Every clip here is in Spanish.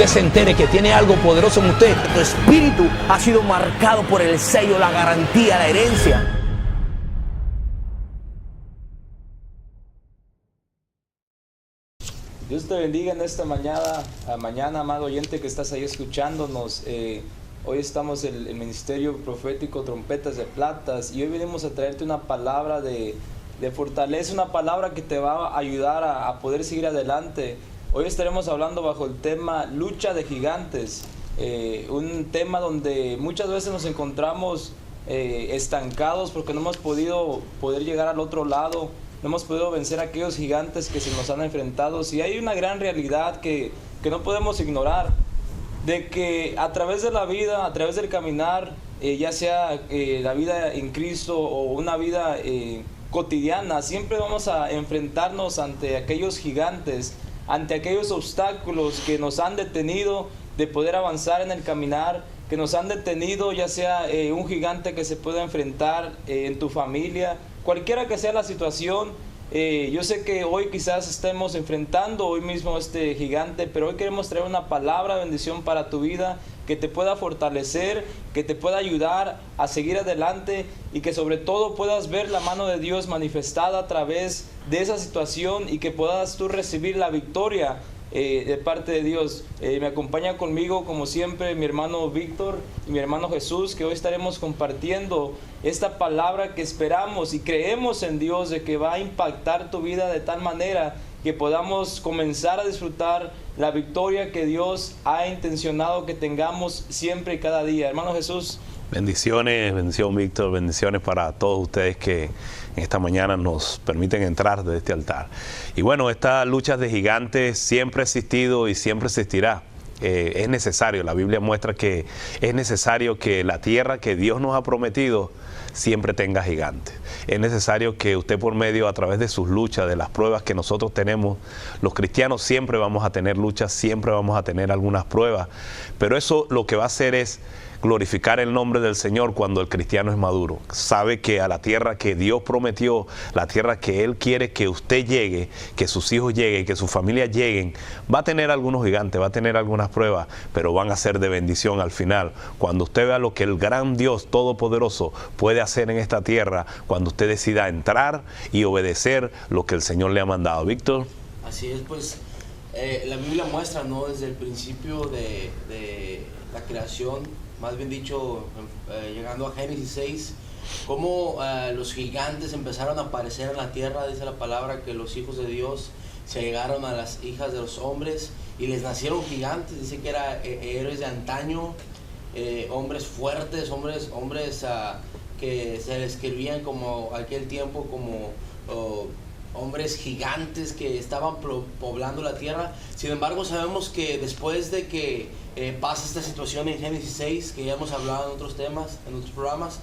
usted se entere que tiene algo poderoso en usted. Tu espíritu ha sido marcado por el sello, la garantía, la herencia. Dios te bendiga en esta mañana, amado oyente que estás ahí escuchándonos. Hoy estamos en el Ministerio Profético Trompetas de Platas y hoy venimos a traerte una palabra de fortaleza, una palabra que te va a ayudar a poder seguir adelante. Hoy estaremos hablando bajo el tema lucha de gigantes, un tema donde muchas veces nos encontramos estancados porque no hemos podido llegar al otro lado. No hemos podido vencer a aquellos gigantes que se nos han enfrentado. Y hay una gran realidad que no podemos ignorar, de que a través de la vida, a través del caminar, ya sea la vida en Cristo o una vida cotidiana, siempre vamos a enfrentarnos ante aquellos gigantes, ante aquellos obstáculos que nos han detenido de poder avanzar en el caminar, que nos han detenido, ya sea un gigante que se pueda enfrentar en tu familia, cualquiera que sea la situación. Yo sé que hoy quizás estemos enfrentando hoy mismo este gigante, pero hoy queremos traer una palabra de bendición para tu vida, que te pueda fortalecer, que te pueda ayudar a seguir adelante y que sobre todo puedas ver la mano de Dios manifestada a través de esa situación y que puedas tú recibir la victoria de parte de Dios. Me acompaña conmigo como siempre mi hermano Víctor y mi hermano Jesús, que hoy estaremos compartiendo esta palabra que esperamos y creemos en Dios de que va a impactar tu vida de tal manera que podamos comenzar a disfrutar la victoria que Dios ha intencionado que tengamos siempre y cada día. Hermano Jesús. Bendiciones, bendición Víctor, bendiciones para todos ustedes que en esta mañana nos permiten entrar de este altar. Y bueno, esta lucha de gigantes siempre ha existido y siempre existirá. Es necesario, la Biblia muestra que es necesario que la tierra que Dios nos ha prometido siempre tenga gigantes. Es necesario que usted por medio, a través de sus luchas, de las pruebas que nosotros tenemos, los cristianos siempre vamos a tener luchas, siempre vamos a tener algunas pruebas, pero eso lo que va a hacer es glorificar el nombre del Señor cuando el cristiano es maduro. Sabe que a la tierra que Dios prometió, la tierra que Él quiere que usted llegue, que sus hijos lleguen, que su familia lleguen, va a tener algunos gigantes, va a tener algunas pruebas, pero van a ser de bendición al final. Cuando usted vea lo que el gran Dios Todopoderoso puede hacer en esta tierra, cuando usted decida entrar y obedecer lo que el Señor le ha mandado. Víctor. Así es, pues la Biblia muestra, ¿no?, desde el principio de la creación, más bien dicho, llegando a Génesis 6, cómo los gigantes empezaron a aparecer en la tierra. Dice la palabra que los hijos de Dios se llegaron a las hijas de los hombres y les nacieron gigantes. Dice que eran héroes de antaño, hombres fuertes, hombres que se describían como aquel tiempo como hombres gigantes que estaban poblando la tierra. Sin embargo, sabemos que después de que pasa esta situación en Génesis 6, que ya hemos hablado en otros temas, en otros programas,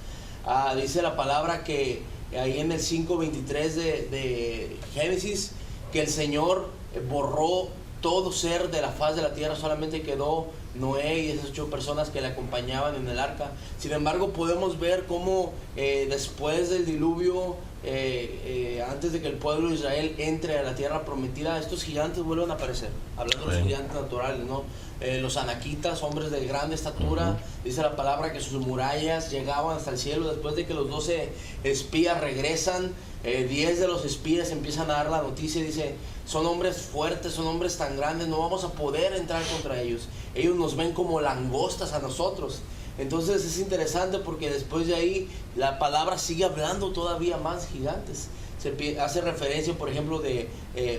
dice la palabra que ahí en el 5:23 de Génesis, que el Señor borró todo ser de la faz de la tierra, solamente quedó Noé y esas 8 personas que le acompañaban en el arca. Sin embargo, podemos ver cómo después del diluvio, antes de que el pueblo de Israel entre a la tierra prometida, estos gigantes vuelven a aparecer, hablando de los gigantes naturales, ¿no? Los anaquitas, hombres de grande estatura. Dice la palabra que sus murallas llegaban hasta el cielo. Después de que los 12 espías regresan, 10 de los espías empiezan a dar la noticia y dice: son hombres fuertes, son hombres tan grandes, no vamos a poder entrar contra ellos. Ellos nos ven como langostas a nosotros. Entonces es interesante porque después de ahí la palabra sigue hablando todavía más gigantes. Se hace referencia, por ejemplo, de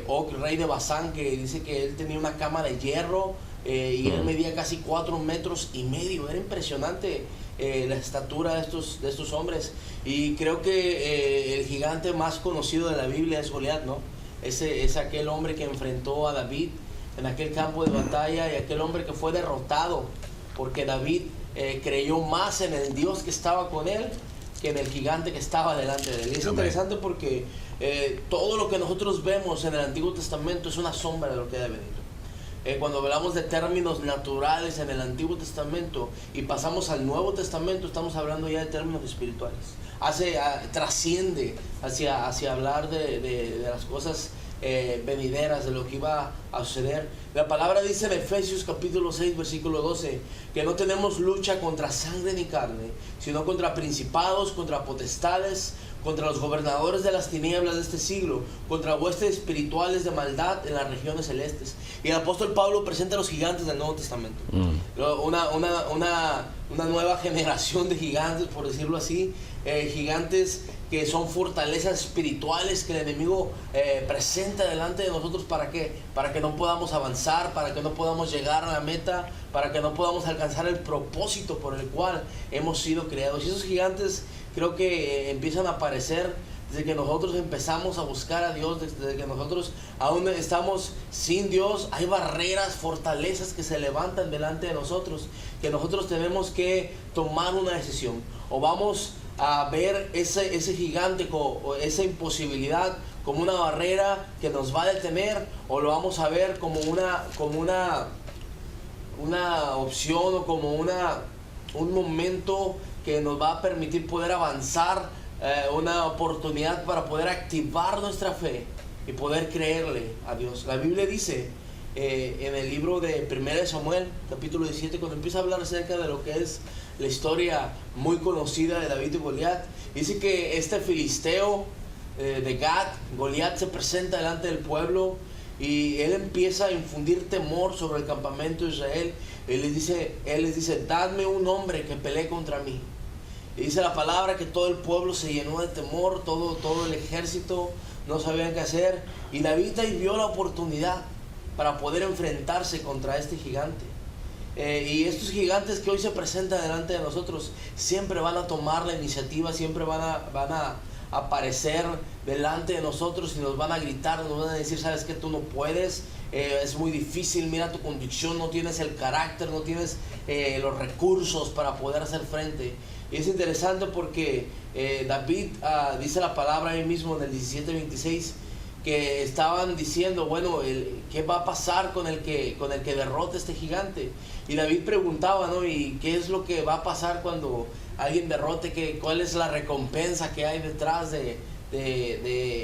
Og, rey de Basán, que dice que él tenía una cama de hierro y él medía casi 4,5 metros. Era impresionante la estatura de estos hombres. Y creo que el gigante más conocido de la Biblia es Goliat, ¿no? Es aquel hombre que enfrentó a David en aquel campo de batalla, y aquel hombre que fue derrotado porque David creyó más en el Dios que estaba con él que en el gigante que estaba delante de él. Y es interesante porque todo lo que nosotros vemos en el Antiguo Testamento es una sombra de lo que debe venir. Cuando hablamos de términos naturales en el Antiguo Testamento y pasamos al Nuevo Testamento, estamos hablando ya de términos espirituales. Trasciende hacia hablar de las cosas venideras, de lo que iba a suceder. La palabra dice en Efesios capítulo 6 versículo 12 que no tenemos lucha contra sangre ni carne, sino contra principados, contra potestades, contra los gobernadores de las tinieblas de este siglo, contra huestes espirituales de maldad en las regiones celestes. Y el apóstol Pablo presenta a los gigantes del Nuevo Testamento. Una nueva generación de gigantes, por decirlo así, gigantes que son fortalezas espirituales que el enemigo presenta delante de nosotros. ¿Para qué? Para que no podamos avanzar, para que no podamos llegar a la meta, para que no podamos alcanzar el propósito por el cual hemos sido creados. Y esos gigantes creo que empiezan a aparecer desde que nosotros empezamos a buscar a Dios, desde que nosotros aún estamos sin Dios. Hay barreras, fortalezas que se levantan delante de nosotros, que nosotros tenemos que tomar una decisión. O vamos a ver ese gigante o esa imposibilidad como una barrera que nos va a detener, o lo vamos a ver como una opción, o como un momento que nos va a permitir poder avanzar, una oportunidad para poder activar nuestra fe y poder creerle a Dios. La Biblia dice en el libro de 1 Samuel capítulo 17, cuando empieza a hablar acerca de lo que es la historia muy conocida de David y Goliat, dice que este filisteo de Gat, Goliat, se presenta delante del pueblo y él empieza a infundir temor sobre el campamento de Israel. Él les dice, dadme un hombre que pelee contra mí. Y dice la palabra que todo el pueblo se llenó de temor, todo el ejército no sabían qué hacer, y David ahí vio la oportunidad para poder enfrentarse contra este gigante. Y estos gigantes que hoy se presentan delante de nosotros siempre van a tomar la iniciativa, siempre van a aparecer delante de nosotros y nos van a gritar, nos van a decir, sabes que tú no puedes, es muy difícil, mira tu convicción, no tienes el carácter, no tienes los recursos para poder hacer frente. Y es interesante porque David dice la palabra ahí mismo en el 17:26 que estaban diciendo, bueno, ¿qué va a pasar con el que derrote a este gigante? Y David preguntaba, ¿no? ¿Y qué es lo que va a pasar cuando alguien derrote? ¿Cuál es la recompensa que hay detrás de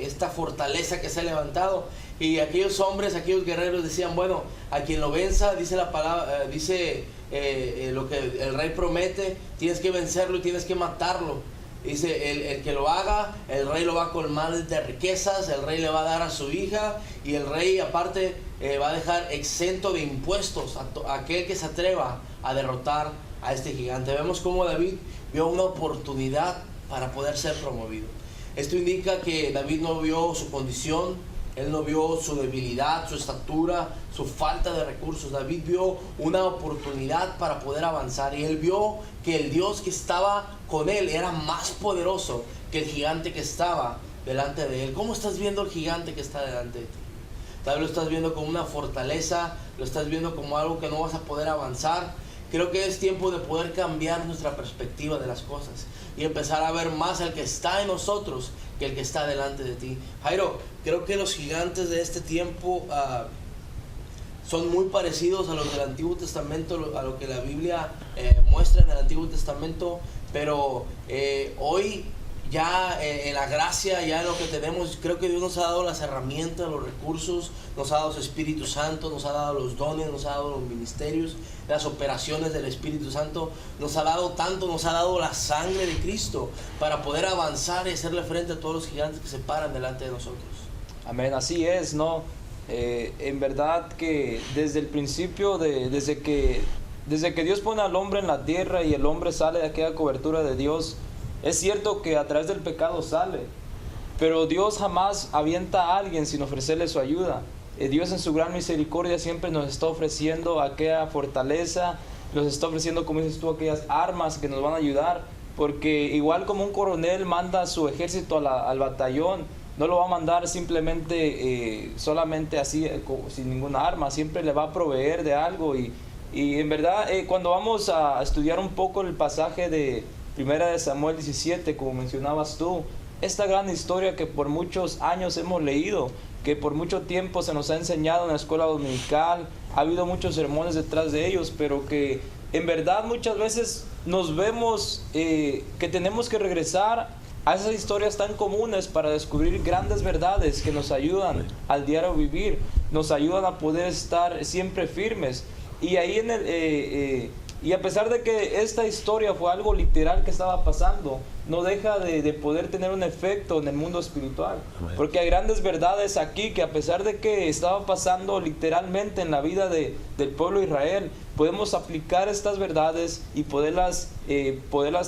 esta fortaleza que se ha levantado? Y aquellos hombres, aquellos guerreros decían, bueno, a quien lo venza, dice la palabra, lo que el rey promete, tienes que vencerlo y tienes que matarlo. Dice, el que lo haga, el rey lo va a colmar de riquezas, el rey le va a dar a su hija, y el rey aparte va a dejar exento de impuestos a aquel que se atreva a derrotar a este gigante. Vemos cómo David vio una oportunidad para poder ser promovido. Esto indica que David no vio su condición, él no vio su debilidad, su estatura, su falta de recursos. David vio una oportunidad para poder avanzar, y él vio que el Dios que estaba con él era más poderoso que el gigante que estaba delante de él. ¿Cómo estás viendo el gigante que está delante de ti? Tal vez lo estás viendo como una fortaleza, lo estás viendo como algo que no vas a poder avanzar. Creo que es tiempo de poder cambiar nuestra perspectiva de las cosas y empezar a ver más al que está en nosotros que el que está delante de ti. Jairo, creo que los gigantes de este tiempo son muy parecidos a los del Antiguo Testamento, a lo que la Biblia muestra en el Antiguo Testamento, pero hoy ya en la gracia, ya en lo que tenemos, creo que Dios nos ha dado las herramientas, los recursos, nos ha dado su Espíritu Santo, nos ha dado los dones, nos ha dado los ministerios, las operaciones del Espíritu Santo, nos ha dado tanto, nos ha dado la sangre de Cristo para poder avanzar y hacerle frente a todos los gigantes que se paran delante de nosotros. Amén, así es, ¿no? En verdad que desde el principio, desde que Dios pone al hombre en la tierra y el hombre sale de aquella cobertura de Dios, es cierto que a través del pecado sale, pero Dios jamás avienta a alguien sin ofrecerle su ayuda. Dios en su gran misericordia siempre nos está ofreciendo aquella fortaleza, nos está ofreciendo, como dices tú, aquellas armas que nos van a ayudar, porque igual como un coronel manda su ejército al batallón, no lo va a mandar simplemente, solamente así, sin ninguna arma, siempre le va a proveer de algo. Y en verdad, cuando vamos a estudiar un poco el pasaje de 1 Samuel 17, como mencionabas tú, esta gran historia que por muchos años hemos leído, que por mucho tiempo se nos ha enseñado en la escuela dominical, ha habido muchos sermones detrás de ellos, pero que en verdad muchas veces nos vemos que tenemos que regresar a esas historias tan comunes para descubrir grandes verdades que nos ayudan al diario vivir, nos ayudan a poder estar siempre firmes. Y ahí y a pesar de que esta historia fue algo literal que estaba pasando, no deja de poder tener un efecto en el mundo espiritual. Porque hay grandes verdades aquí que, a pesar de que estaba pasando literalmente en la vida del pueblo de Israel, podemos aplicar estas verdades y poderlas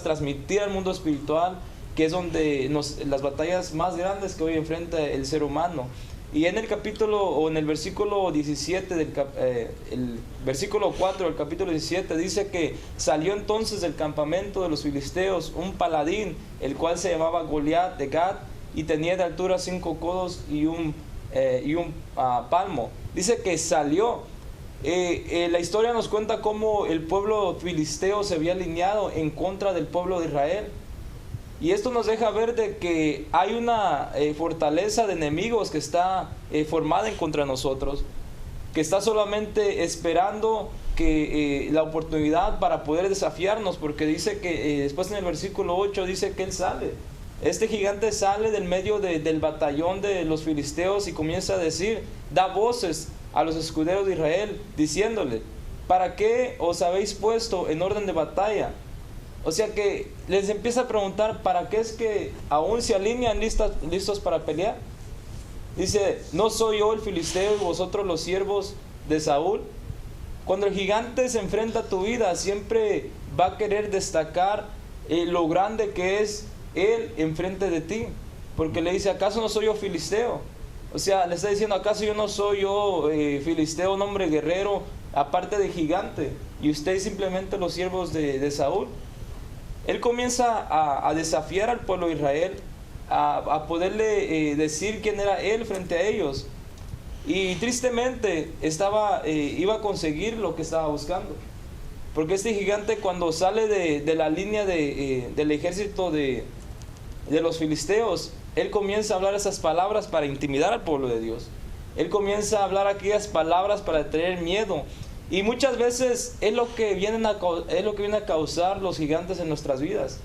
transmitir al mundo espiritual, que es donde las batallas más grandes que hoy enfrenta el ser humano. Y en el capítulo, o en el versículo 17, el versículo 4 del capítulo 17, dice que salió entonces del campamento de los filisteos un paladín, el cual se llamaba Goliat de Gat, y tenía de altura 5 codos y un palmo. Dice que salió. La historia nos cuenta cómo el pueblo filisteo se había alineado en contra del pueblo de Israel. Y esto nos deja ver de que hay una fortaleza de enemigos que está formada en contra de nosotros, que está solamente esperando que la oportunidad para poder desafiarnos, porque dice que después en el versículo 8 dice que él sale. Este gigante sale del medio del batallón de los filisteos y comienza a decir, da voces a los escuderos de Israel, diciéndole, ¿para qué os habéis puesto en orden de batalla? O sea que les empieza a preguntar, ¿para qué es que aún se alinean listos para pelear? Dice, ¿no soy yo el filisteo y vosotros los siervos de Saúl? Cuando el gigante se enfrenta a tu vida, siempre va a querer destacar lo grande que es él enfrente de ti. Porque le dice, ¿acaso no soy yo filisteo? O sea, le está diciendo, ¿acaso yo no soy yo filisteo, un hombre guerrero, aparte de gigante? Y ustedes simplemente los siervos de Saúl. Él comienza a desafiar al pueblo de Israel, a poderle decir quién era él frente a ellos. Y tristemente iba a conseguir lo que estaba buscando. Porque este gigante, cuando sale de la línea del ejército de los filisteos, él comienza a hablar esas palabras para intimidar al pueblo de Dios. Él comienza a hablar aquellas palabras para traer miedo. Y muchas veces es lo que viene a causar los gigantes en nuestras vidas.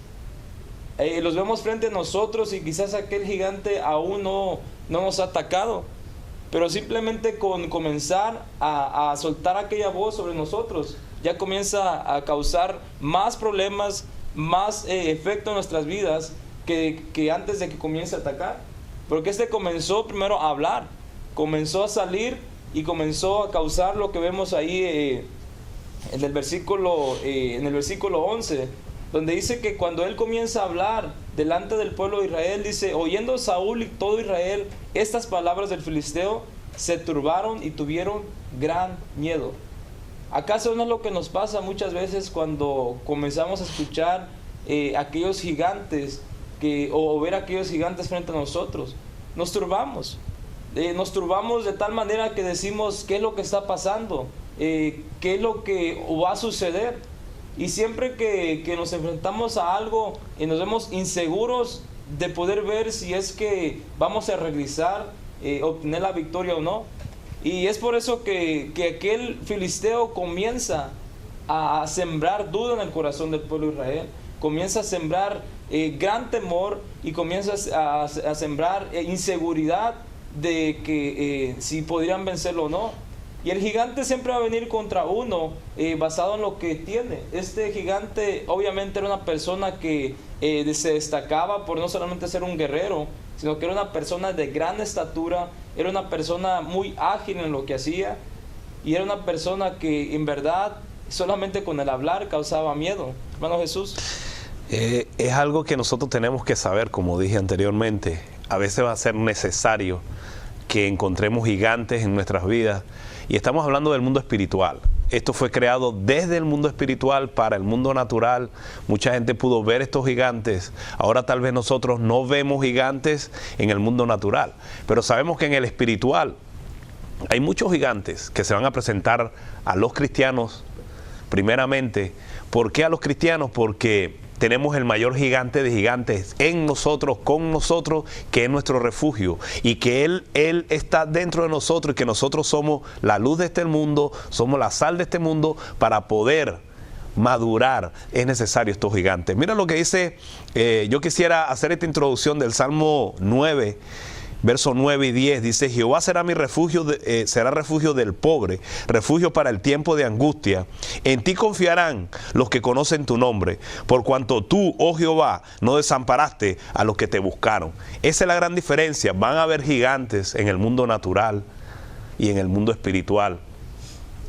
Los vemos frente a nosotros y quizás aquel gigante aún no nos ha atacado. Pero simplemente con comenzar a soltar aquella voz sobre nosotros, ya comienza a causar más problemas, más efecto en nuestras vidas que antes de que comience a atacar. Porque comenzó primero a hablar, comenzó a salir y comenzó a causar lo que vemos ahí en el versículo 11, donde dice que cuando él comienza a hablar delante del pueblo de Israel, dice, oyendo Saúl y todo Israel estas palabras del filisteo, se turbaron y tuvieron gran miedo. ¿Acaso no es lo que nos pasa muchas veces cuando comenzamos a escuchar aquellos gigantes o ver aquellos gigantes frente a nosotros? Nos turbamos. Nos turbamos de tal manera que decimos, ¿qué es lo que está pasando? ¿Qué es lo que va a suceder? Y siempre que nos enfrentamos a algo y nos vemos inseguros de poder ver si es que vamos a regresar, obtener la victoria o no. Y es por eso que aquel filisteo comienza a sembrar duda en el corazón del pueblo de Israel, comienza a sembrar gran temor y comienza a sembrar inseguridad de que si podrían vencerlo o no. Y el gigante siempre va a venir contra uno basado en lo que tiene. Este gigante obviamente era una persona que se destacaba por no solamente ser un guerrero, sino que era una persona de gran estatura, era una persona muy ágil en lo que hacía, y era una persona que en verdad solamente con el hablar causaba miedo. Hermano Jesús. Es algo que nosotros tenemos que saber, como dije anteriormente. A veces va a ser necesario que encontremos gigantes en nuestras vidas, y estamos hablando del mundo espiritual. Esto fue creado desde el mundo espiritual para el mundo natural. Mucha gente pudo ver estos gigantes. Ahora tal vez nosotros no vemos gigantes en el mundo natural, pero sabemos que en el espiritual hay muchos gigantes que se van a presentar a los cristianos primeramente. ¿Por qué a los cristianos? Porque tenemos el mayor gigante de gigantes en nosotros, con nosotros, que es nuestro refugio, y que Él está dentro de nosotros, y que nosotros somos la luz de este mundo, somos la sal de este mundo, para poder madurar, es necesario estos gigantes. Mira lo que dice, yo quisiera hacer esta introducción del Salmo 9, versos 9 y 10, dice: Jehová será mi refugio, será refugio del pobre, refugio para el tiempo de angustia. En ti confiarán los que conocen tu nombre, por cuanto tú, oh Jehová, no desamparaste a los que te buscaron. Esa es la gran diferencia. Van a haber gigantes en el mundo natural y en el mundo espiritual.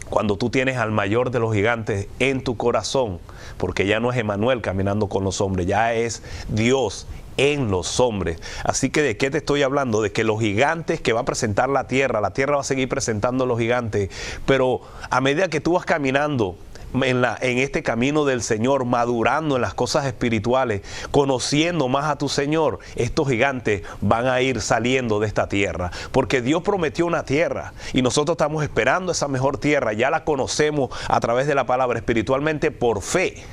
Cuando tú tienes al mayor de los gigantes en tu corazón, porque ya no es Emmanuel caminando con los hombres, ya es Dios en los hombres. Así que ¿de qué te estoy hablando? De que los gigantes que va a presentar la tierra va a seguir presentando los gigantes, pero a medida que tú vas caminando en este camino del Señor, madurando en las cosas espirituales, conociendo más a tu Señor, estos gigantes van a ir saliendo de esta tierra, porque Dios prometió una tierra y nosotros estamos esperando esa mejor tierra. Ya la conocemos a través de la palabra, espiritualmente por fe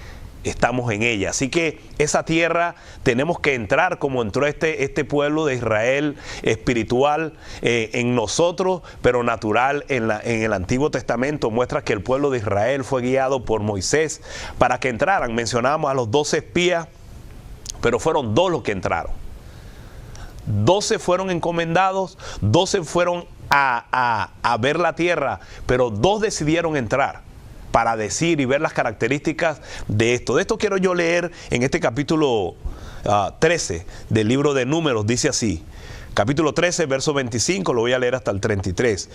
estamos en ella. Así que esa tierra tenemos que entrar como entró este pueblo de Israel, espiritual en nosotros, pero natural en el Antiguo Testamento. Muestra que el pueblo de Israel fue guiado por Moisés para que entraran. Mencionábamos a los 12 espías, pero fueron 2 los que entraron. 12 fueron encomendados, 12 fueron a ver la tierra, pero 2 decidieron entrar para decir y ver las características de esto. De esto quiero yo leer en este capítulo 13 del libro de Números. Dice así, capítulo 13, verso 25, lo voy a leer hasta el 33.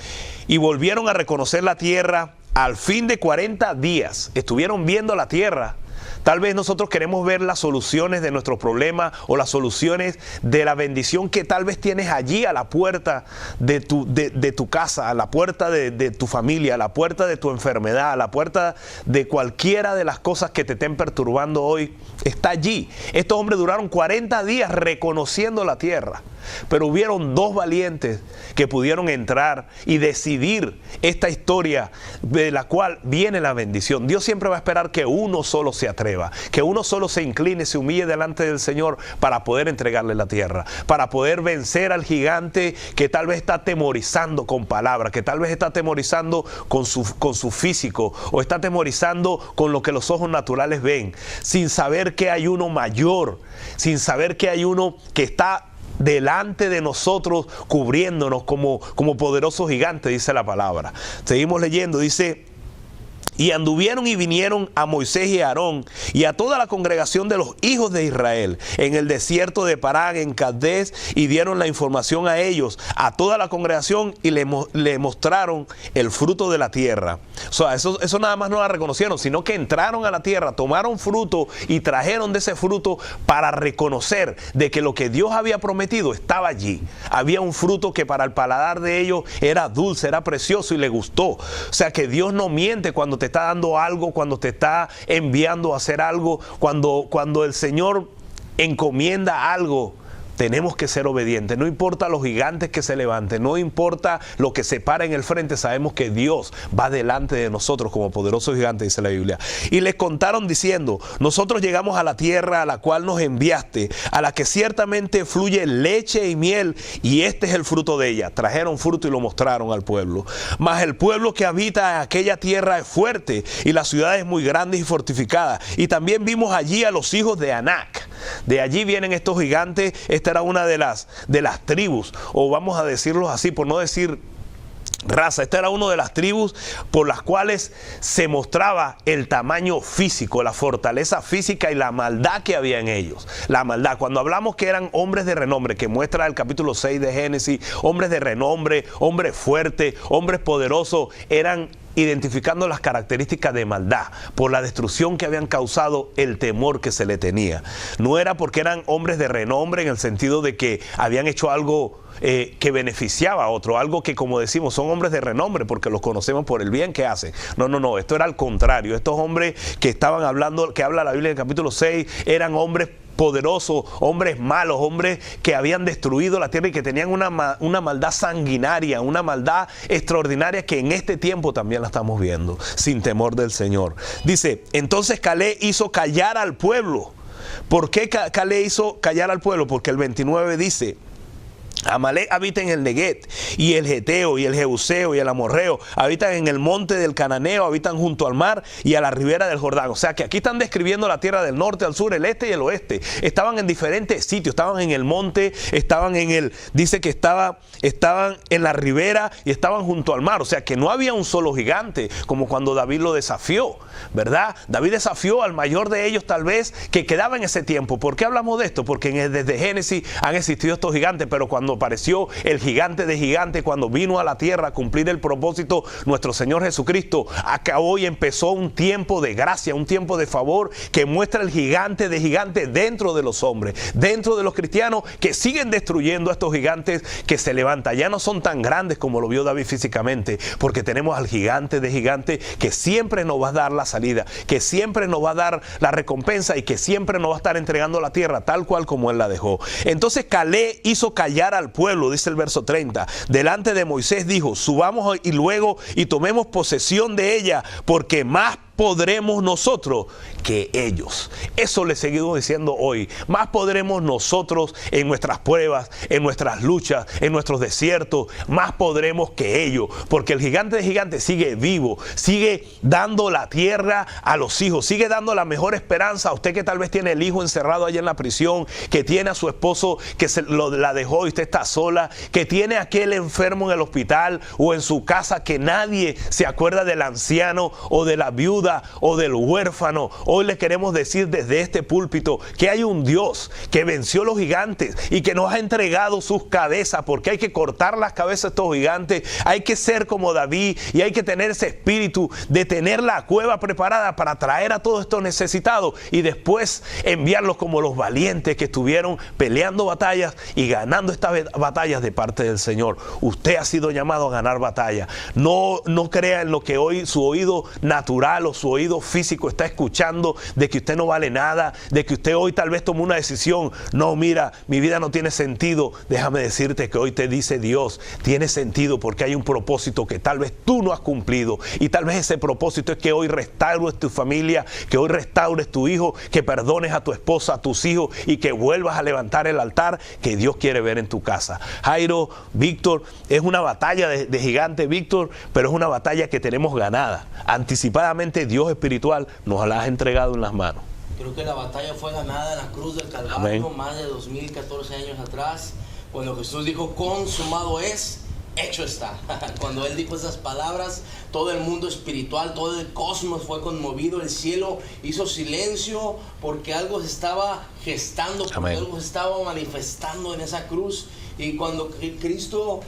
Y volvieron a reconocer la tierra al fin de 40 días. Estuvieron viendo la tierra. Tal vez nosotros queremos ver las soluciones de nuestros problemas o las soluciones de la bendición que tal vez tienes allí a la puerta de tu casa, a la puerta de tu familia, a la puerta de tu enfermedad, a la puerta de cualquiera de las cosas que te estén perturbando hoy. Está allí. Estos hombres duraron 40 días reconociendo la tierra, pero hubieron 2 valientes que pudieron entrar y decidir esta historia de la cual viene la bendición. Dios siempre va a esperar que uno solo se atreva, que uno solo se incline, se humille delante del Señor para poder entregarle la tierra, para poder vencer al gigante que tal vez está atemorizando con palabras, que tal vez está atemorizando con su físico, o está atemorizando con lo que los ojos naturales ven, sin saber que hay uno mayor, sin saber que hay uno que está delante de nosotros, cubriéndonos como poderoso gigante, dice la palabra. Seguimos leyendo, dice: y anduvieron y vinieron a Moisés y a Aarón y a toda la congregación de los hijos de Israel en el desierto de Parán, en Cades, y dieron la información a ellos, a toda la congregación, y le mostraron el fruto de la tierra. O sea, eso nada más no la reconocieron, sino que entraron a la tierra, tomaron fruto y trajeron de ese fruto para reconocer de que lo que Dios había prometido estaba allí. Había un fruto que para el paladar de ellos era dulce, era precioso y le gustó. O sea, que Dios no miente cuando te está dando algo, cuando te está enviando a hacer algo, cuando el Señor encomienda algo. Tenemos que ser obedientes, no importa los gigantes que se levanten, no importa lo que se para en el frente, sabemos que Dios va delante de nosotros como poderoso gigante, dice la Biblia. Y les contaron diciendo: nosotros llegamos a la tierra a la cual nos enviaste, a la que ciertamente fluye leche y miel, y este es el fruto de ella. Trajeron fruto y lo mostraron al pueblo. Mas el pueblo que habita en aquella tierra es fuerte, y las ciudades muy grandes y fortificadas. Y también vimos allí a los hijos de Anac. De allí vienen estos gigantes. Esta era una de las tribus, o vamos a decirlo así, por no decir raza. Esta era una de las tribus por las cuales se mostraba el tamaño físico, la fortaleza física y la maldad que había en ellos. La maldad, cuando hablamos que eran hombres de renombre, que muestra el capítulo 6 de Génesis, hombres de renombre, hombres fuertes, hombres poderosos, eran identificando las características de maldad por la destrucción que habían causado, el temor que se le tenía. No era porque eran hombres de renombre en el sentido de que habían hecho algo que beneficiaba a otro, algo que, como decimos, son hombres de renombre porque los conocemos por el bien que hacen. No, esto era al contrario. Estos hombres que estaban hablando, que habla la Biblia en el capítulo 6, eran hombres poderosos, hombres malos, hombres que habían destruido la tierra y que tenían una maldad sanguinaria, una maldad extraordinaria que en este tiempo también la estamos viendo, sin temor del Señor. Dice: entonces Caleb hizo callar al pueblo. ¿Por qué Caleb hizo callar al pueblo? Porque el 29 dice: Amalek habita en el Neguet, y el Geteo, y el Jebuseo, y el Amorreo, habitan en el monte del Cananeo, habitan junto al mar y a la ribera del Jordán. O sea que aquí están describiendo la tierra del norte, al sur, el este y el oeste. Estaban en diferentes sitios, estaban en el monte, estaban en el, dice que estaban en la ribera y estaban junto al mar. O sea que no había un solo gigante, como cuando David lo desafió, ¿verdad? David desafió al mayor de ellos tal vez que quedaba en ese tiempo. ¿Por qué hablamos de esto? Porque desde Génesis han existido estos gigantes, pero cuando apareció el gigante de gigantes, cuando vino a la tierra a cumplir el propósito, nuestro Señor Jesucristo, acabó y empezó un tiempo de gracia, un tiempo de favor que muestra el gigante de gigantes dentro de los hombres, dentro de los cristianos que siguen destruyendo a estos gigantes que se levantan. Ya no son tan grandes como lo vio David físicamente, porque tenemos al gigante de gigantes que siempre nos va a dar la salida, que siempre nos va a dar la recompensa y que siempre nos va a estar entregando la tierra tal cual como Él la dejó. Entonces Caleb hizo callar al pueblo, dice el verso 30, delante de Moisés dijo: subamos y luego y tomemos posesión de ella, porque más podremos nosotros que ellos. Eso le seguimos diciendo hoy. Más podremos nosotros en nuestras pruebas, en nuestras luchas, en nuestros desiertos. Más podremos que ellos. Porque el gigante de gigantes sigue vivo. Sigue dando la tierra a los hijos. Sigue dando la mejor esperanza a usted que tal vez tiene el hijo encerrado allá en la prisión. Que tiene a su esposo que la dejó y usted está sola. Que tiene a aquel enfermo en el hospital o en su casa que nadie se acuerda del anciano o de la viuda o del huérfano. Hoy le queremos decir desde este púlpito que hay un Dios que venció los gigantes y que nos ha entregado sus cabezas, porque hay que cortar las cabezas de estos gigantes. Hay que ser como David y hay que tener ese espíritu de tener la cueva preparada para traer a todos estos necesitados y después enviarlos como los valientes que estuvieron peleando batallas y ganando estas batallas de parte del Señor. Usted ha sido llamado a ganar batallas. No crea en lo que hoy su oído natural o su oído físico está escuchando, de que usted no vale nada, de que usted hoy tal vez tomó una decisión. No, mira, mi vida no tiene sentido. Déjame decirte que hoy te dice Dios, tiene sentido porque hay un propósito que tal vez tú no has cumplido, y tal vez ese propósito es que hoy restaures tu familia, que hoy restaures tu hijo, que perdones a tu esposa, a tus hijos y que vuelvas a levantar el altar que Dios quiere ver en tu casa. Jairo, Víctor, es una batalla de gigante, Víctor, pero es una batalla que tenemos ganada. Anticipadamente Dios espiritual nos la ha entregado en las manos. Creo que la batalla fue ganada en la cruz del Calvario. Amén. Más de 2014 años atrás, cuando Jesús dijo: consumado es, hecho está. Cuando Él dijo esas palabras, todo el mundo espiritual, todo el cosmos fue conmovido, el cielo hizo silencio porque algo se estaba gestando, porque Amén. Algo se estaba manifestando en esa cruz. Y cuando Cristo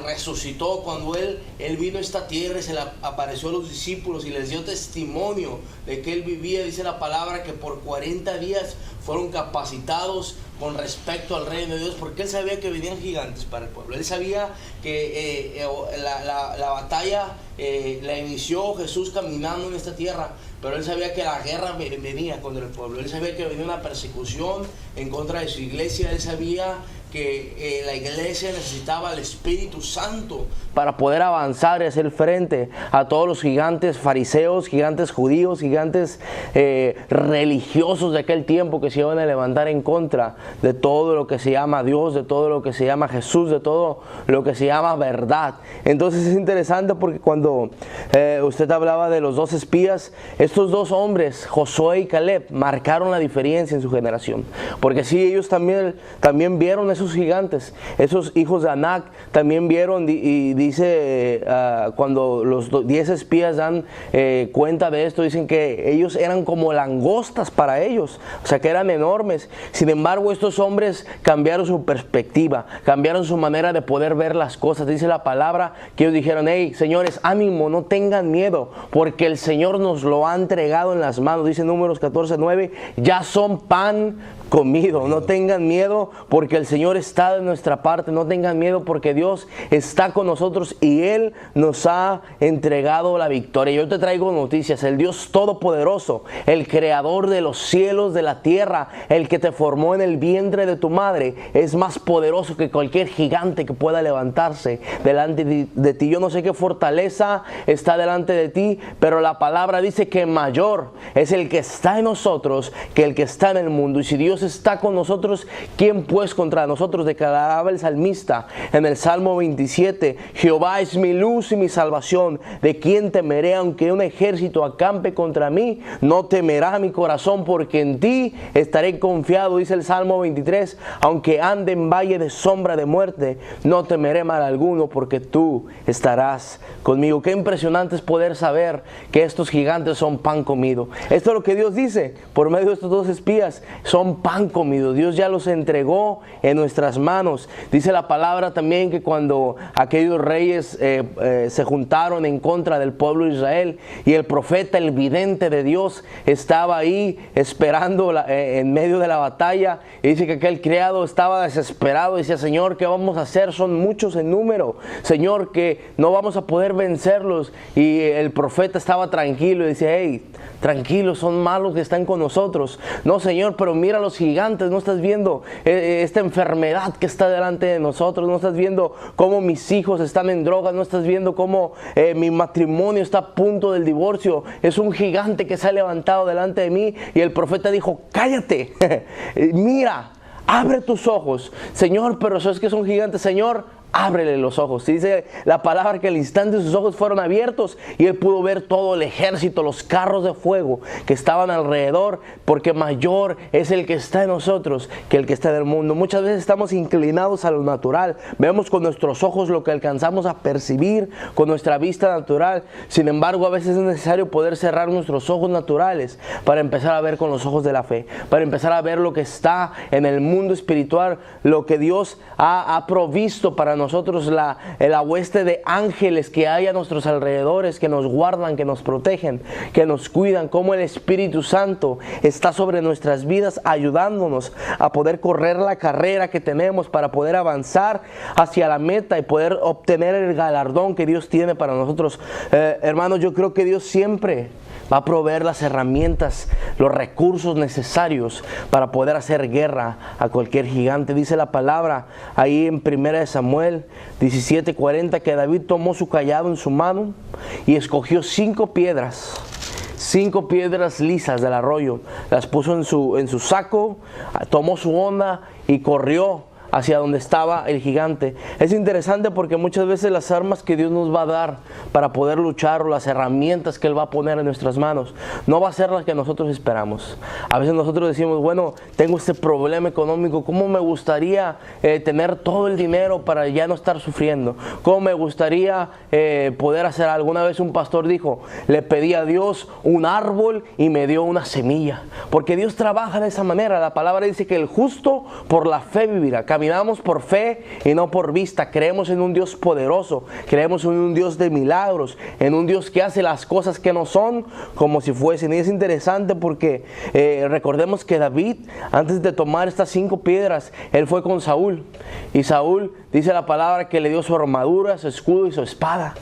resucitó, cuando Él vino a esta tierra y se le apareció a los discípulos y les dio testimonio de que Él vivía, dice la palabra que por 40 días fueron capacitados con respecto al reino de Dios, porque Él sabía que venían gigantes para el pueblo. Él sabía que la batalla la inició Jesús caminando en esta tierra, pero Él sabía que la guerra venía contra el pueblo. Él sabía que venía una persecución en contra de su iglesia. Él sabía que la iglesia necesitaba el Espíritu Santo para poder avanzar y hacer frente a todos los gigantes fariseos, gigantes judíos, gigantes religiosos de aquel tiempo que se iban a levantar en contra de todo lo que se llama Dios, de todo lo que se llama Jesús, de todo lo que se llama verdad. Entonces es interesante porque cuando usted hablaba de los dos espías, estos dos hombres, Josué y Caleb, marcaron la diferencia en su generación, porque sí, ellos también vieron esos gigantes, esos hijos de Anac también vieron, y dice cuando los 10 espías dan cuenta de esto, dicen que ellos eran como langostas para ellos, o sea que eran enormes. Sin embargo, estos hombres cambiaron su perspectiva, cambiaron su manera de poder ver las cosas. Dice la palabra que ellos dijeron: hey, señores, ánimo, no tengan miedo, porque el Señor nos lo ha entregado en las manos. Dice Números 14:9, ya son pan comido. No tengan miedo porque el Señor está de nuestra parte. No tengan miedo porque Dios está con nosotros y Él nos ha entregado la victoria. Yo te traigo noticias. El Dios Todopoderoso, el Creador de los cielos, de la tierra, el que te formó en el vientre de tu madre, es más poderoso que cualquier gigante que pueda levantarse delante de ti. Yo no sé qué fortaleza está delante de ti, pero la palabra dice que mayor es el que está en nosotros que el que está en el mundo. Y si Dios Dios está con nosotros, ¿quién pues contra nosotros? Declaraba el salmista en el Salmo 27, Jehová es mi luz y mi salvación, ¿de quién temeré? Aunque un ejército acampe contra mí, no temerá mi corazón, porque en ti estaré confiado, dice el Salmo 23, aunque ande en valle de sombra de muerte, no temeré mal alguno, porque tú estarás conmigo. Qué impresionante es poder saber que estos gigantes son pan comido. Esto es lo que Dios dice por medio de estos dos espías, son pan comido. Dios ya los entregó en nuestras manos. Dice la palabra también que cuando aquellos reyes se juntaron en contra del pueblo de Israel, y el profeta, el vidente de Dios, estaba ahí esperando en medio de la batalla, y dice que aquel criado estaba desesperado, decía, Señor, ¿qué vamos a hacer? Son muchos en número, Señor, que no vamos a poder vencerlos. Y el profeta estaba tranquilo y decía, hey, tranquilos, son malos que están con nosotros. No, Señor, pero mira los gigantes, no estás viendo esta enfermedad que está delante de nosotros, no estás viendo cómo mis hijos están en drogas, no estás viendo cómo mi matrimonio está a punto del divorcio, es un gigante que se ha levantado delante de mí. Y el profeta dijo, cállate, mira, abre tus ojos. Señor, pero eso es que son gigantes. Señor, ábrele los ojos. Dice la palabra que al instante sus ojos fueron abiertos y él pudo ver todo el ejército, los carros de fuego que estaban alrededor, porque mayor es el que está en nosotros que el que está en el mundo. Muchas veces estamos inclinados a lo natural, vemos con nuestros ojos lo que alcanzamos a percibir con nuestra vista natural. Sin embargo, a veces es necesario poder cerrar nuestros ojos naturales para empezar a ver con los ojos de la fe, para empezar a ver lo que está en el mundo espiritual, lo que Dios ha provisto para nosotros, la hueste de ángeles que hay a nuestros alrededores, que nos guardan, que nos protegen, que nos cuidan, cómo el Espíritu Santo está sobre nuestras vidas, ayudándonos a poder correr la carrera que tenemos, para poder avanzar hacia la meta y poder obtener el galardón que Dios tiene para nosotros. Hermanos, yo creo que Dios siempre va a proveer las herramientas, los recursos necesarios para poder hacer guerra a cualquier gigante. Dice la palabra ahí en 1 Samuel 17:40 que David tomó su callado en su mano y escogió 5 piedras lisas del arroyo, las puso en su saco, tomó su honda y corrió hacia donde estaba el gigante. Es interesante porque muchas veces las armas que Dios nos va a dar para poder luchar, o las herramientas que Él va a poner en nuestras manos, no va a ser las que nosotros esperamos. A veces nosotros decimos, bueno, tengo este problema económico, ¿cómo me gustaría tener todo el dinero para ya no estar sufriendo? ¿Cómo me gustaría poder hacer? Alguna vez un pastor dijo, le pedí a Dios un árbol y me dio una semilla, porque Dios trabaja de esa manera. La palabra dice que el justo por la fe vivirá. Caminamos por fe y no por vista. Creemos en un Dios poderoso, creemos en un Dios de milagros, en un Dios que hace las cosas que no son como si fuesen. Y es interesante porque recordemos que David, antes de tomar estas 5 piedras, él fue con Saúl, y Saúl, dice la palabra, que le dio su armadura, su escudo y su espada.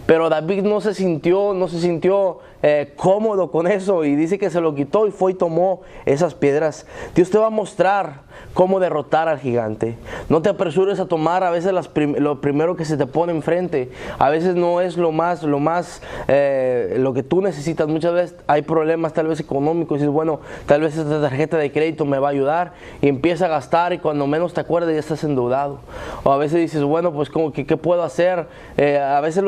Pero David no se sintió cómodo con eso, y dice que se lo quitó y fue y tomó esas piedras. Dios te va a mostrar cómo derrotar al gigante. No te apresures a tomar a veces lo primero que se te pone enfrente. A veces no es lo que tú necesitas. Muchas veces hay problemas tal vez económicos y dices, bueno, tal vez esta tarjeta de crédito me va a ayudar, y empieza a gastar y cuando menos te acuerdas ya estás endeudado. O a veces dices, bueno, pues ¿qué puedo hacer? A veces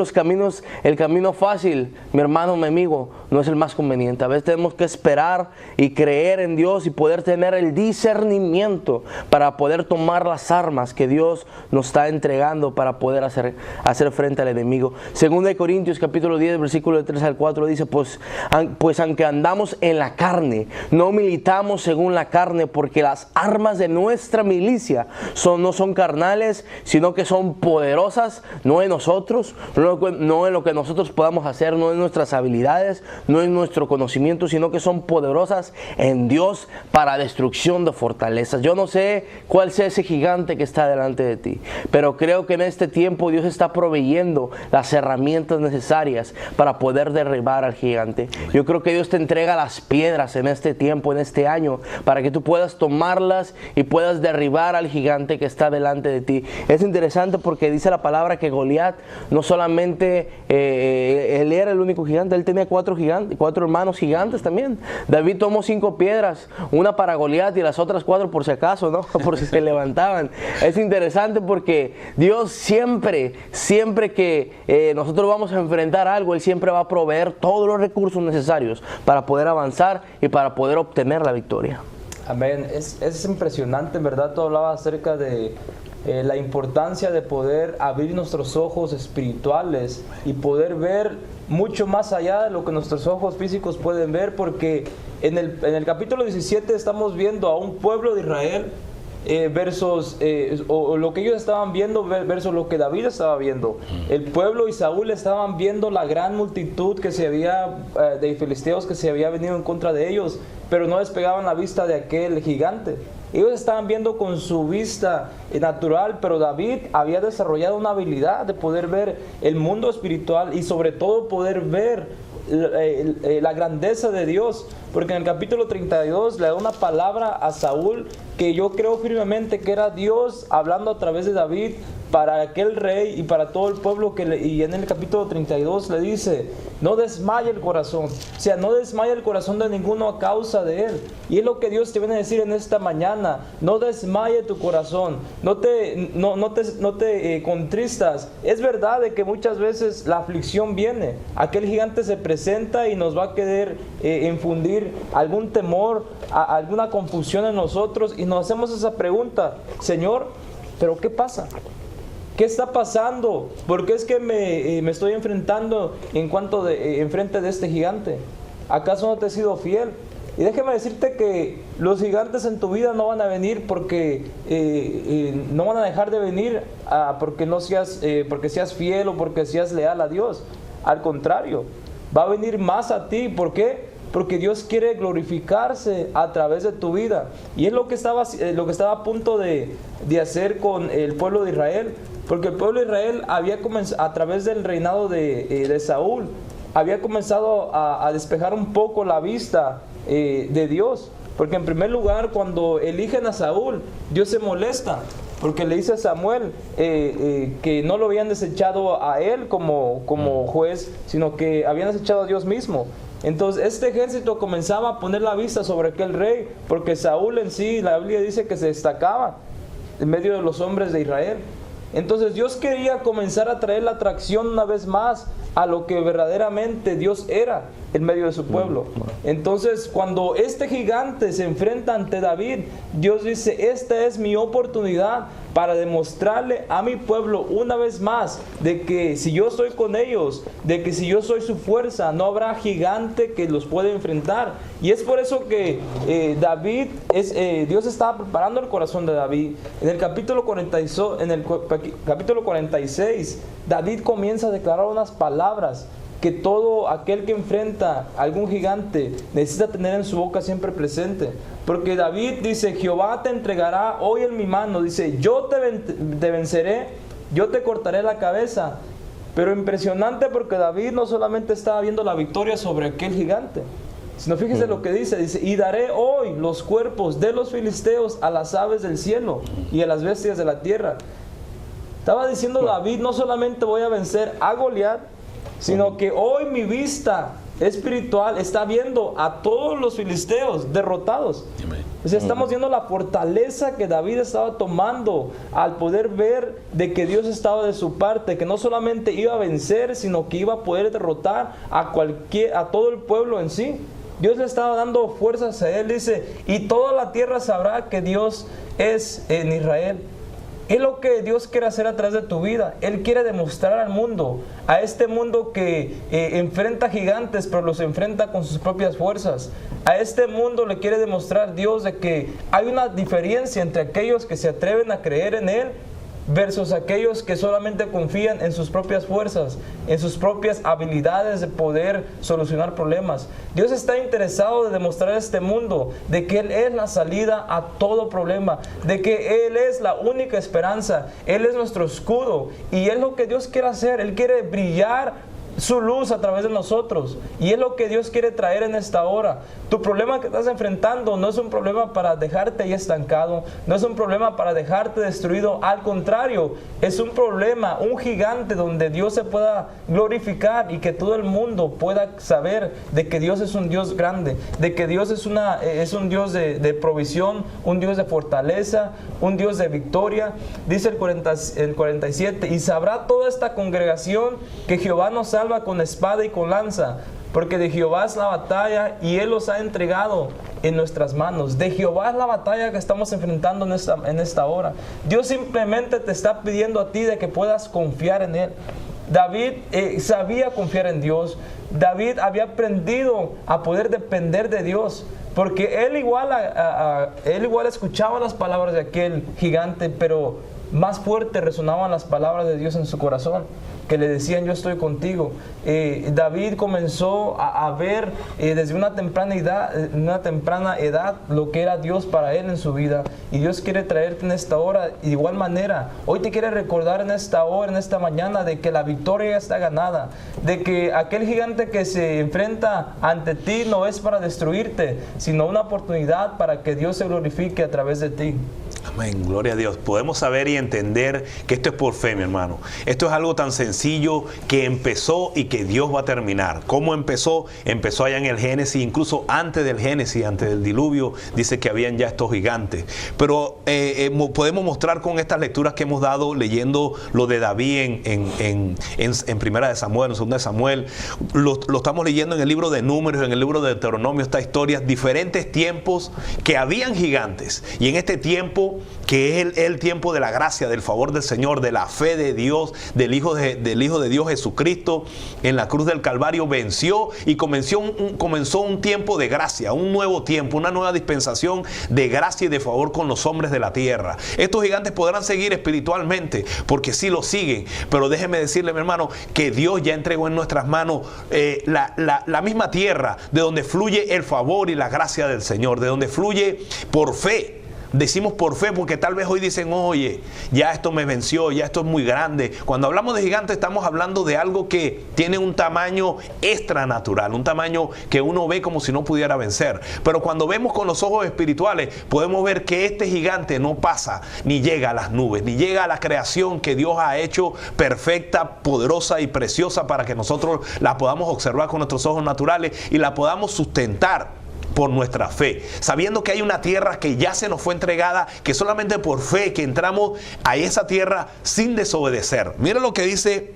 el camino fácil, mi hermano, mi amigo, no es el más conveniente. A veces tenemos que esperar y creer en Dios y poder tener el discernimiento para poder tomar las armas que Dios nos está entregando para poder hacer frente al enemigo. Segunda de Corintios capítulo 10 versículo 3 al 4 dice, pues aunque andamos en la carne, no militamos según la carne, porque las armas de nuestra milicia no son carnales, sino que son poderosas, no en nosotros, no en lo que nosotros podamos hacer, no en nuestras habilidades, no en nuestro conocimiento, sino que son poderosas en Dios para destrucción de fortalezas. Yo no sé cuál sea ese gigante que está delante de ti, pero creo que en este tiempo Dios está proveyendo las herramientas necesarias para poder derribar al gigante. Yo creo que Dios te entrega las piedras en este tiempo, en este año, para que tú puedas tomarlas y puedas derribar al gigante que está delante de ti. Es interesante porque dice la palabra que Goliat no solamente él era el único gigante, él tenía 4 4 hermanos gigantes también. David tomó 5 piedras, una para Goliat y las otras 4 por si acaso, ¿no? Por si se levantaban. Es interesante porque Dios siempre que nosotros vamos a enfrentar algo, Él siempre va a proveer todos los recursos necesarios para poder avanzar y para poder obtener la victoria. Amén. Es impresionante, en verdad. Tú hablabas acerca de la importancia de poder abrir nuestros ojos espirituales y poder ver mucho más allá de lo que nuestros ojos físicos pueden ver, porque en el capítulo 17 estamos viendo a un pueblo de Israel versus o lo que ellos estaban viendo versus lo que David estaba viendo. El pueblo y Saúl estaban viendo la gran multitud que se había de filisteos que se había venido en contra de ellos, pero no despegaban la vista de aquel gigante. Ellos estaban viendo con su vista natural, pero David había desarrollado una habilidad de poder ver el mundo espiritual y sobre todo poder ver la grandeza de Dios, porque en el capítulo 32 le da una palabra a Saúl que yo creo firmemente que era Dios hablando a través de David para aquel rey y para todo el pueblo y en el capítulo 32 le dice: no desmaye el corazón, o sea, no desmaye el corazón de ninguno a causa de él. Y es lo que Dios te viene a decir en esta mañana: no desmaye tu corazón, no te contristas. Es verdad de que muchas veces la aflicción viene, aquel gigante se presenta y nos va a querer infundir algún temor, alguna confusión en nosotros, y nos hacemos esa pregunta: Señor, ¿pero qué pasa? ¿Qué está pasando? ¿Por qué es que me estoy enfrentando enfrente de este gigante? ¿Acaso no te he sido fiel? Y déjame decirte que los gigantes en tu vida no van a venir porque no van a dejar de venir porque seas fiel o porque seas leal a Dios. Al contrario, va a venir más a ti. ¿Por qué? Porque Dios quiere glorificarse a través de tu vida. Y es lo que estaba a punto de hacer con el pueblo de Israel. Porque el pueblo de Israel había comenzado, a través del reinado de Saúl, había comenzado a despejar un poco la vista de Dios. Porque en primer lugar, cuando eligen a Saúl, Dios se molesta, porque le dice a Samuel que no lo habían desechado a él como juez, sino que habían desechado a Dios mismo. Entonces este ejército comenzaba a poner la vista sobre aquel rey, porque Saúl en sí, la Biblia dice que se destacaba en medio de los hombres de Israel. Entonces Dios quería comenzar a traer la atracción una vez más a lo que verdaderamente Dios era en medio de su pueblo. Entonces cuando este gigante se enfrenta ante David, Dios dice: esta es mi oportunidad para demostrarle a mi pueblo una vez más de que si yo estoy con ellos, de que si yo soy su fuerza, no habrá gigante que los pueda enfrentar. Y es por eso que Dios estaba preparando el corazón de David. En el capítulo 46, David comienza a declarar unas palabras que todo aquel que enfrenta a algún gigante necesita tener en su boca siempre presente. Porque David dice: Jehová te entregará hoy en mi mano. Dice: yo te venceré, yo te cortaré la cabeza. Pero impresionante, porque David no solamente estaba viendo la victoria sobre aquel gigante, sino fíjese lo que dice: y daré hoy los cuerpos de los filisteos a las aves del cielo y a las bestias de la tierra. Estaba diciendo David: no solamente voy a vencer a Goliat, sino que hoy mi vista espiritual está viendo a todos los filisteos derrotados. O sea, estamos viendo la fortaleza que David estaba tomando al poder ver de que Dios estaba de su parte, que no solamente iba a vencer, sino que iba a poder derrotar a todo el pueblo en sí. Dios le estaba dando fuerzas a él. Dice: y toda la tierra sabrá que Dios es en Israel. Es lo que Dios quiere hacer a través de tu vida. Él quiere demostrar al mundo, a este mundo que enfrenta gigantes, pero los enfrenta con sus propias fuerzas. A este mundo le quiere demostrar Dios de que hay una diferencia entre aquellos que se atreven a creer en Él versus aquellos que solamente confían en sus propias fuerzas, en sus propias habilidades de poder solucionar problemas. Dios está interesado de demostrar a este mundo de que Él es la salida a todo problema, de que Él es la única esperanza, Él es nuestro escudo, y es lo que Dios quiere hacer. Él quiere brillar su luz a través de nosotros. Y es lo que Dios quiere traer en esta hora. Tu problema que estás enfrentando no es un problema para dejarte ahí estancado, no es un problema para dejarte destruido. Al contrario, es un problema, un gigante donde Dios se pueda glorificar y que todo el mundo pueda saber de que Dios es un Dios grande, de que Dios es un Dios de provisión, un Dios de fortaleza, un Dios de victoria. Dice el 47, y sabrá toda esta congregación que Jehová nos salva con espada y con lanza, porque de Jehová es la batalla y Él los ha entregado en nuestras manos. De Jehová es la batalla que estamos enfrentando en esta hora. Dios simplemente te está pidiendo a ti de que puedas confiar en Él. David sabía confiar en Dios. David había aprendido a poder depender de Dios, porque él igual escuchaba las palabras de aquel gigante, pero más fuerte resonaban las palabras de Dios en su corazón, que le decían: yo estoy contigo. David comenzó a ver desde una temprana edad lo que era Dios para él en su vida, y Dios quiere traerte en esta hora. De igual manera, hoy te quiere recordar en esta hora, en esta mañana, de que la victoria ya está ganada, de que aquel gigante que se enfrenta ante ti no es para destruirte, sino una oportunidad para que Dios se glorifique a través de ti. Amén, gloria a Dios. Podemos saber y entender que esto es por fe, mi hermano. Esto es algo tan sencillo que empezó y que Dios va a terminar. ¿Cómo empezó? Empezó allá en el Génesis, incluso antes del Génesis, antes del diluvio, dice que habían ya estos gigantes. Pero podemos mostrar con estas lecturas que hemos dado, leyendo lo de David en Primera de Samuel, en Segunda de Samuel, lo estamos leyendo en el libro de Números, en el libro de Deuteronomio, estas historias, diferentes tiempos que habían gigantes. Y en este tiempo, que es el tiempo de la gracia, del favor del Señor, de la fe de Dios, del Hijo de Dios Jesucristo, en la cruz del Calvario venció y comenzó un tiempo de gracia, un nuevo tiempo, una nueva dispensación de gracia y de favor con los hombres de la tierra. Estos gigantes podrán seguir espiritualmente, porque sí lo siguen, pero déjeme decirle, mi hermano, que Dios ya entregó en nuestras manos la misma tierra, de donde fluye el favor y la gracia del Señor, de donde fluye por fe. Decimos por fe porque tal vez hoy dicen: oye, ya esto me venció, ya esto es muy grande. Cuando hablamos de gigantes estamos hablando de algo que tiene un tamaño extranatural, un tamaño que uno ve como si no pudiera vencer. Pero cuando vemos con los ojos espirituales, podemos ver que este gigante no pasa ni llega a las nubes, ni llega a la creación que Dios ha hecho perfecta, poderosa y preciosa, para que nosotros la podamos observar con nuestros ojos naturales y la podamos sustentar por nuestra fe, sabiendo que hay una tierra que ya se nos fue entregada, que solamente por fe que entramos a esa tierra sin desobedecer. Mira lo que dice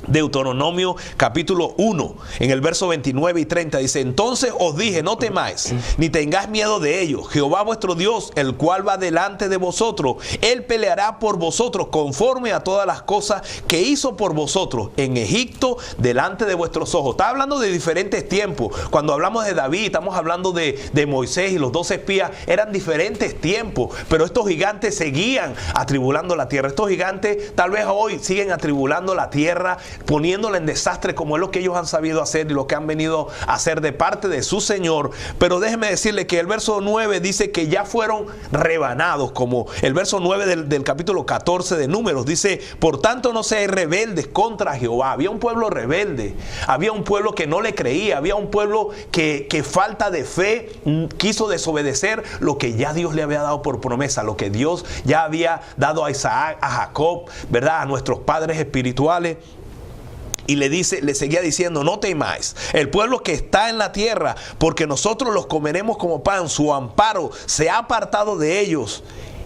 Deuteronomio capítulo 1, en el verso 29 y 30, dice: entonces os dije, no temáis, ni tengáis miedo de ellos. Jehová vuestro Dios, el cual va delante de vosotros, Él peleará por vosotros conforme a todas las cosas que hizo por vosotros en Egipto delante de vuestros ojos. Está hablando de diferentes tiempos. Cuando hablamos de David, estamos hablando de Moisés y los 12 espías. Eran diferentes tiempos, pero estos gigantes seguían atribulando la tierra. Estos gigantes tal vez hoy siguen atribulando la tierra, poniéndola en desastre, como es lo que ellos han sabido hacer y lo que han venido a hacer de parte de su Señor. Pero déjeme decirle que el verso 9 dice que ya fueron rebanados, como el verso 9 del capítulo 14 de Números dice: por tanto no seáis rebeldes contra Jehová. Había un pueblo rebelde, había un pueblo que no le creía, había un pueblo que falta de fe quiso desobedecer lo que ya Dios le había dado por promesa, lo que Dios ya había dado a Isaac, a Jacob, ¿verdad?, a nuestros padres espirituales. Y le seguía diciendo: no temáis, el pueblo que está en la tierra, porque nosotros los comeremos como pan. Su amparo se ha apartado de ellos,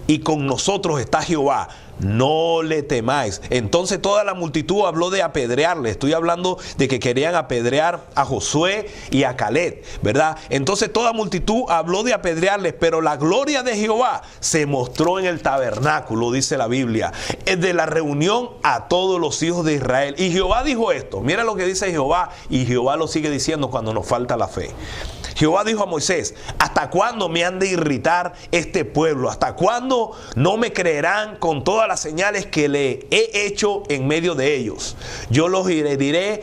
y con nosotros está Jehová. No le temáis. Entonces toda la multitud habló de apedrearle. Estoy hablando de que querían apedrear a Josué y a Caleb, ¿verdad? Entonces toda multitud habló de apedrearles, pero la gloria de Jehová se mostró en el tabernáculo, dice la Biblia, de la reunión a todos los hijos de Israel. Y Jehová dijo esto. Mira lo que dice Jehová, y Jehová lo sigue diciendo cuando nos falta la fe. Jehová dijo a Moisés: ¿hasta cuándo me han de irritar este pueblo? ¿Hasta cuándo no me creerán con todas las señales que le he hecho en medio de ellos? Yo los heriré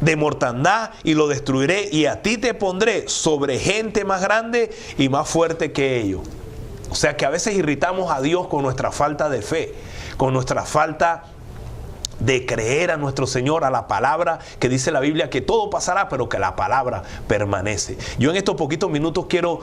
de mortandad y lo destruiré, y a ti te pondré sobre gente más grande y más fuerte que ellos. O sea que a veces irritamos a Dios con nuestra falta de fe, con nuestra falta de creer a nuestro Señor, a la palabra que dice la Biblia, que todo pasará, pero que la palabra permanece. Yo en estos poquitos minutos quiero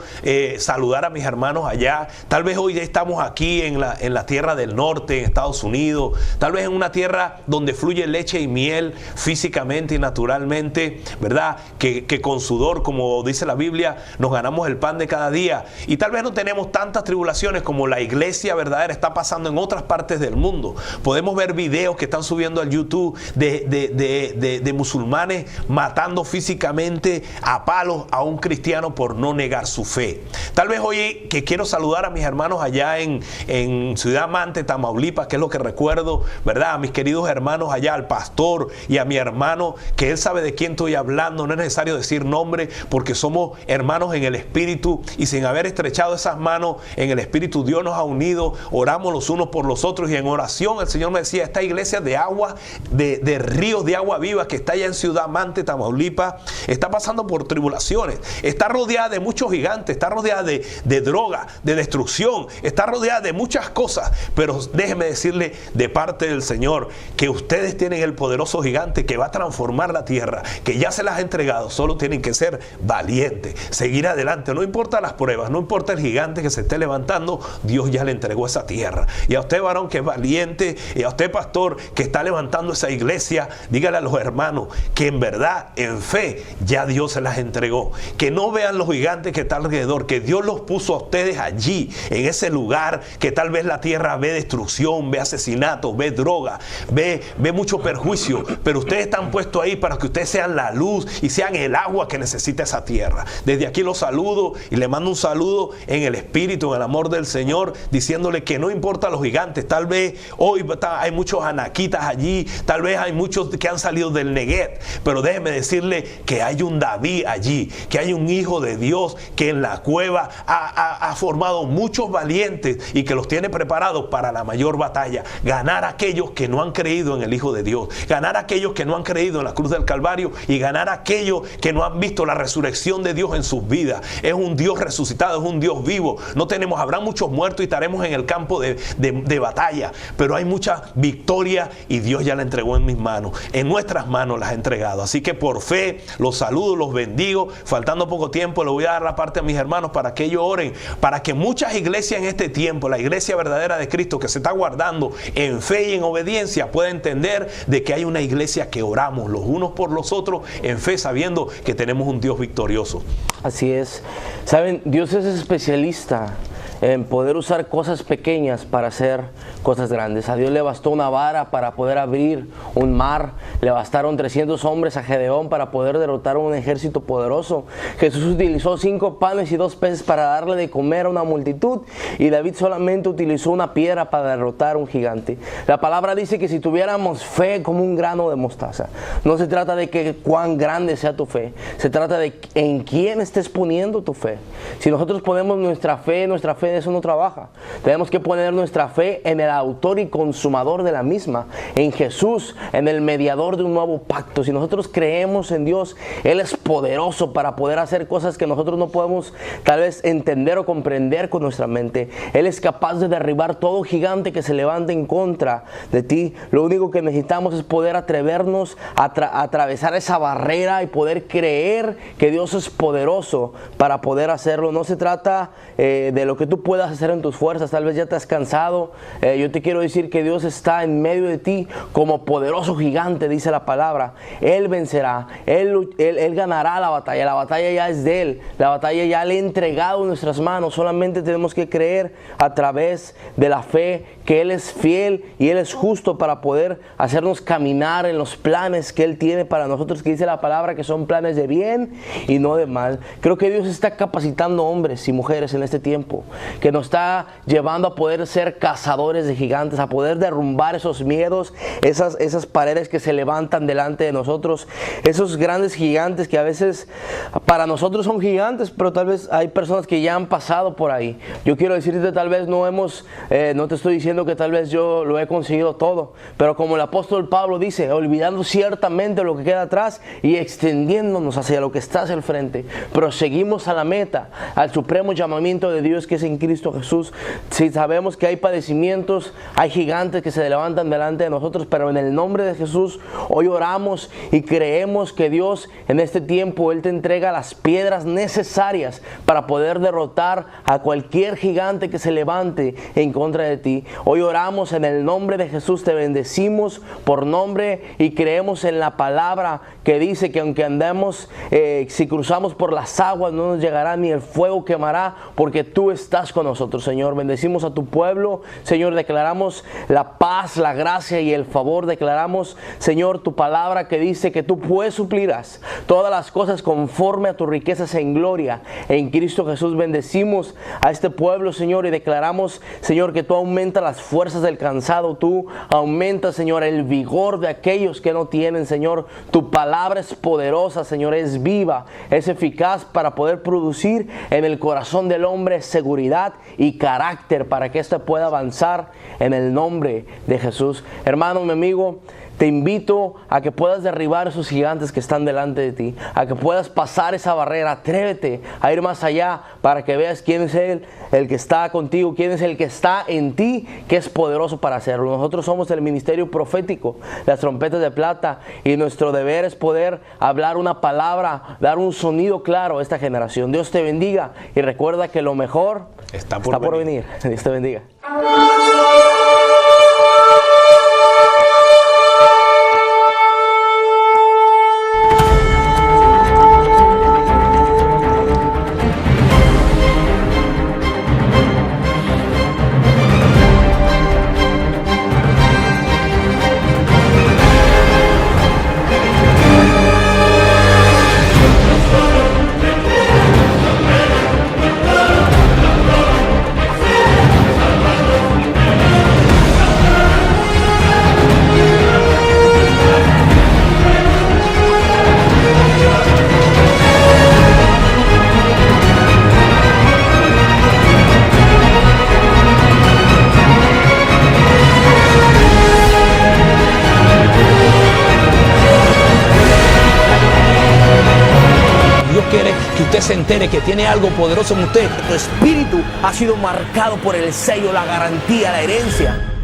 saludar a mis hermanos allá. Tal vez hoy ya estamos aquí en la tierra del norte, en Estados Unidos, tal vez en una tierra donde fluye leche y miel físicamente y naturalmente, ¿verdad? Que con sudor, como dice la Biblia, nos ganamos el pan de cada día. Y tal vez no tenemos tantas tribulaciones como la iglesia verdadera está pasando en otras partes del mundo. Podemos ver videos que están subiendo al YouTube de musulmanes matando físicamente a palos a un cristiano por no negar su fe. Tal vez hoy que quiero saludar a mis hermanos allá en Ciudad Mante, Tamaulipas, que es lo que recuerdo, ¿verdad? A mis queridos hermanos allá, al pastor y a mi hermano, que él sabe de quién estoy hablando. No es necesario decir nombre porque somos hermanos en el Espíritu, y sin haber estrechado esas manos en el Espíritu, Dios nos ha unido, oramos los unos por los otros, y en oración el Señor me decía, esta iglesia de agua, de ríos de agua viva que está allá en Ciudad Mante, Tamaulipas, está pasando por tribulaciones, está rodeada de muchos gigantes, está rodeada de droga, de destrucción, está rodeada de muchas cosas, pero déjeme decirle de parte del Señor que ustedes tienen el poderoso gigante que va a transformar la tierra, que ya se las ha entregado. Solo tienen que ser valientes, seguir adelante, no importa las pruebas, no importa el gigante que se esté levantando, Dios ya le entregó esa tierra. Y a usted, varón, que es valiente, y a usted, pastor, que está levantando esa iglesia, dígale a los hermanos que en verdad, en fe, ya Dios se las entregó. Que no vean los gigantes que están alrededor, que Dios los puso a ustedes allí, en ese lugar que tal vez la tierra ve destrucción, ve asesinato, ve droga, ve mucho perjuicio, pero ustedes están puestos ahí para que ustedes sean la luz y sean el agua que necesita esa tierra. Desde aquí los saludo y le mando un saludo en el Espíritu, en el amor del Señor, diciéndole que no importa los gigantes. Tal vez hoy hay muchos anaquitas allí, tal vez hay muchos que han salido del Neguet, pero déjeme decirle que hay un David allí, que hay un hijo de Dios que en la cueva ha formado muchos valientes y que los tiene preparados para la mayor batalla, ganar a aquellos que no han creído en el Hijo de Dios, ganar a aquellos que no han creído en la cruz del Calvario y ganar a aquellos que no han visto la resurrección de Dios en sus vidas. Es un Dios resucitado, es un Dios vivo. Habrá muchos muertos y estaremos en el campo de batalla, pero hay mucha victoria y Dios ya la entregó en mis manos, en nuestras manos las ha entregado. Así que por fe los saludo, los bendigo. Faltando poco tiempo le voy a dar la parte a mis hermanos para que ellos oren, para que muchas iglesias en este tiempo, la iglesia verdadera de Cristo que se está guardando en fe y en obediencia, pueda entender de que hay una iglesia que oramos los unos por los otros en fe, sabiendo que tenemos un Dios victorioso. Así es. Saben, Dios es especialista en poder usar cosas pequeñas para hacer cosas grandes. A Dios le bastó una vara para poder abrir un mar, le bastaron 300 hombres a Gedeón para poder derrotar un ejército poderoso. Jesús utilizó 5 panes y 2 peces para darle de comer a una multitud, y David solamente utilizó una piedra para derrotar un gigante. La palabra dice que si tuviéramos fe como un grano de mostaza, no se trata de que cuán grande sea tu fe, se trata de en quién estés poniendo tu fe. Si nosotros ponemos nuestra fe eso no trabaja. Tenemos que poner nuestra fe en el autor y consumador de la misma, en Jesús, en el mediador de un nuevo pacto. Si nosotros creemos en Dios, Él es poderoso para poder hacer cosas que nosotros no podemos tal vez entender o comprender con nuestra mente. Él es capaz de derribar todo gigante que se levante en contra de ti. Lo único que necesitamos es poder atrevernos a atravesar esa barrera y poder creer que Dios es poderoso para poder hacerlo. No se trata de lo que tú puedas hacer en tus fuerzas. Tal vez ya te has cansado. Yo te quiero decir que Dios está en medio de ti como poderoso gigante, dice la palabra. Él vencerá, Él ganará la batalla ya es de Él, la batalla ya le ha entregado en nuestras manos. Solamente tenemos que creer a través de la fe que Él es fiel y Él es justo para poder hacernos caminar en los planes que Él tiene para nosotros, que dice la palabra que son planes de bien y no de mal. Creo que Dios está capacitando hombres y mujeres en este tiempo, que nos está llevando a poder ser cazadores de gigantes, a poder derrumbar esos miedos, esas paredes que se levantan delante de nosotros, esos grandes gigantes que a veces para nosotros son gigantes, pero tal vez hay personas que ya han pasado por ahí. Yo quiero decirte, tal vez no te estoy diciendo que tal vez yo lo he conseguido todo, pero como el apóstol Pablo dice, olvidando ciertamente lo que queda atrás y extendiéndonos hacia lo que está hacia el frente, proseguimos a la meta, al supremo llamamiento de Dios que es en en Cristo Jesús. Si sabemos que hay padecimientos, hay gigantes que se levantan delante de nosotros, pero en el nombre de Jesús hoy oramos y creemos que Dios en este tiempo Él te entrega las piedras necesarias para poder derrotar a cualquier gigante que se levante en contra de ti. Hoy oramos en el nombre de Jesús, te bendecimos por nombre y creemos en la palabra que dice que aunque andemos, si cruzamos por las aguas no nos llegará ni el fuego quemará, porque tú estás con nosotros, Señor. Bendecimos a tu pueblo, Señor. Declaramos la paz, la gracia y el favor. Declaramos, Señor, tu palabra que dice que tú pues suplirás todas las cosas conforme a tus riquezas en gloria en Cristo Jesús. Bendecimos a este pueblo, Señor, y declaramos, Señor, que tú aumentas las fuerzas del cansado, tú aumentas, Señor, el vigor de aquellos que no tienen, Señor. Tu palabra es poderosa, Señor, es viva, es eficaz para poder producir en el corazón del hombre seguridad y carácter para que éste pueda avanzar en el nombre de Jesús. Hermano, mi amigo, te invito a que puedas derribar esos gigantes que están delante de ti, a que puedas pasar esa barrera. Atrévete a ir más allá para que veas quién es el que está contigo, quién es el que está en ti, que es poderoso para hacerlo. Nosotros somos el ministerio profético, las trompetas de plata, y nuestro deber es poder hablar una palabra, dar un sonido claro a esta generación. Dios te bendiga y recuerda que lo mejor está por venir. Dios te bendiga. Quiere que usted se entere que tiene algo poderoso en usted. Tu espíritu ha sido marcado por el sello, la garantía, la herencia.